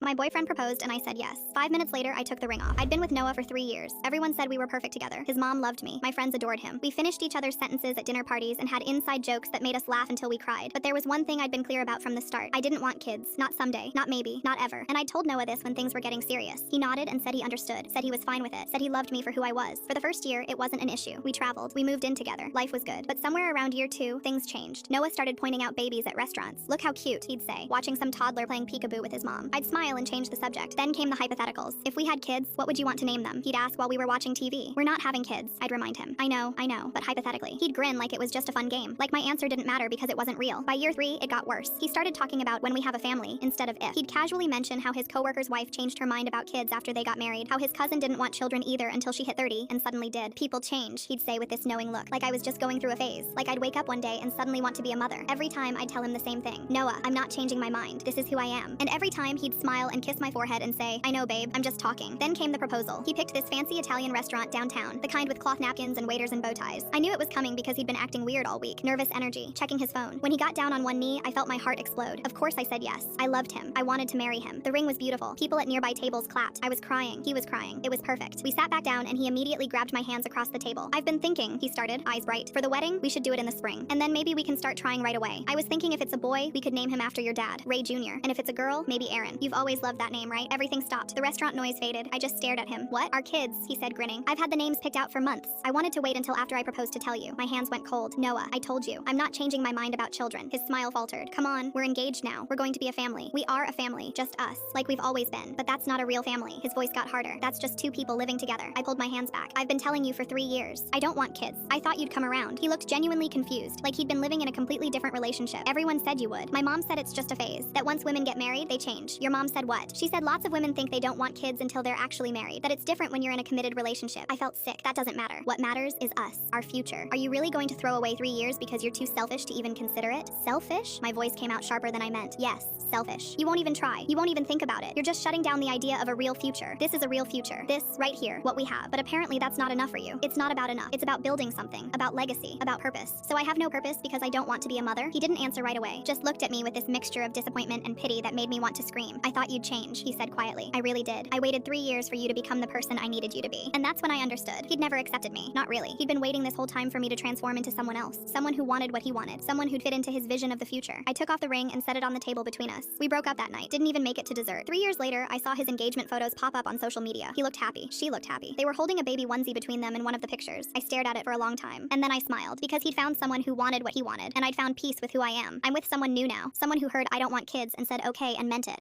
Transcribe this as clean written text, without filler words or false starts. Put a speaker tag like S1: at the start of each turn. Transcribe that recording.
S1: my boyfriend proposed and I said yes. 5 minutes later, I took the ring off. I'd been with Noah for 3 years. Everyone said we were perfect together. His mom loved me. My friends adored him. We finished each other's sentences at dinner parties and had inside jokes that made us laugh until we cried. But there was one thing I'd been clear about from the start. I didn't want kids. Not someday. Not maybe. Not ever. And I told Noah this when things were getting serious. He nodded and said he understood. Said he was fine with it. Said he loved me for who I was. For the first year, it wasn't an issue. We traveled. We moved in together. Life was good. But somewhere around year 2, things changed. Noah started pointing out babies at restaurants. Look how cute, he'd say, watching some toddler playing peekaboo with his mom. I'd smile and change the subject. Then came the hypotheticals. If we had kids, what would you want to name them? He'd ask while we were watching TV. We're not having kids, I'd remind him. I know, but hypothetically. He'd grin like it was just a fun game. Like my answer didn't matter because it wasn't real. By year 3, it got worse. He started talking about when we have a family instead of if. He'd casually mention how his coworker's wife changed her mind about kids after they got married, how his cousin didn't want children either until she hit 30 and suddenly did. People change, he'd say with this knowing look, like I was just going through a phase, like I'd wake up one day and suddenly want to be a mother. Every time I'd tell him the same thing. Noah, I'm not changing my mind. This is who I am. And every time he'd smile and kiss my forehead and say, I know babe, I'm just talking. Then came the proposal. He picked this fancy Italian restaurant downtown, the kind with cloth napkins and waiters and bow ties. I knew it was coming because he'd been acting weird all week, nervous energy, checking his phone. When he got down on one knee, I felt my heart explode. Of course I said yes. I loved him. I wanted to marry him. The ring was beautiful. People at nearby tables clapped. I was crying. He was crying. It was perfect. We sat back down and he immediately grabbed my hands across the table. I've been thinking, he started, eyes bright. For the wedding, we should do it in the spring. And then maybe we can start trying right away. I was thinking if it's a boy, we could name him after your dad, Ray Jr. And if it's a girl, maybe Aaron. You've always loved that name, right? Everything stopped. The restaurant noise faded. I just stared at him. What? Our kids, he said, grinning. I've had the names picked out for months. I wanted to wait until after I proposed to tell you. My hands went cold. Noah, I told you. I'm not changing my mind about children. His smile faltered. Come on, we're engaged now. We're going to be a family. We are a family, just us, like we've always been. But that's not a real family. His voice got harder. That's just 2 people living together. I pulled my hands back. I've been telling you for 3 years. I don't want kids. I thought you'd come around. He looked genuinely confused, like he'd been living in a completely different relationship. Everyone said you would. My mom said it's just a phase, that once women get married, they change. Your mom said what? She said lots of women think they don't want kids until they're actually married, that it's different when you're in a committed relationship. I felt sick. That doesn't matter. What matters is us, our future. Are you really going to throw away 3 years because you're too selfish to even consider it? Selfish? My voice came out sharper than I meant. Yes, selfish. You won't even try. You won't even think about it. You're just shutting down the idea of a real future. This is a real future. This, right here, what we have. But apparently that's not enough for you. It's not about enough. It's about building something, about legacy, about purpose. So I have no purpose because I don't want to be a mother? He didn't answer right away, just looked at me with this mixture of disappointment and pity that made me want to scream. I thought you'd change, he said quietly. I really did. I waited 3 years for you to become the person I needed you to be. And that's when I understood. He'd never accepted me. Not really. He'd been waiting this whole time for me to transform into someone else. Someone who wanted what he wanted. Someone who'd fit into his vision of the future. I took off the ring and set it on the table between us. We broke up that night. Didn't even make it to dessert. 3 years later, I saw his engagement photos pop up on social media. He looked happy. She looked happy. They were holding a baby onesie between them in one of the pictures. I stared at it for a long time. And then I smiled because he'd found someone who wanted what he wanted. And I'd found peace with who I am. I'm with someone new now. Someone who heard I don't want kids and said okay and meant it.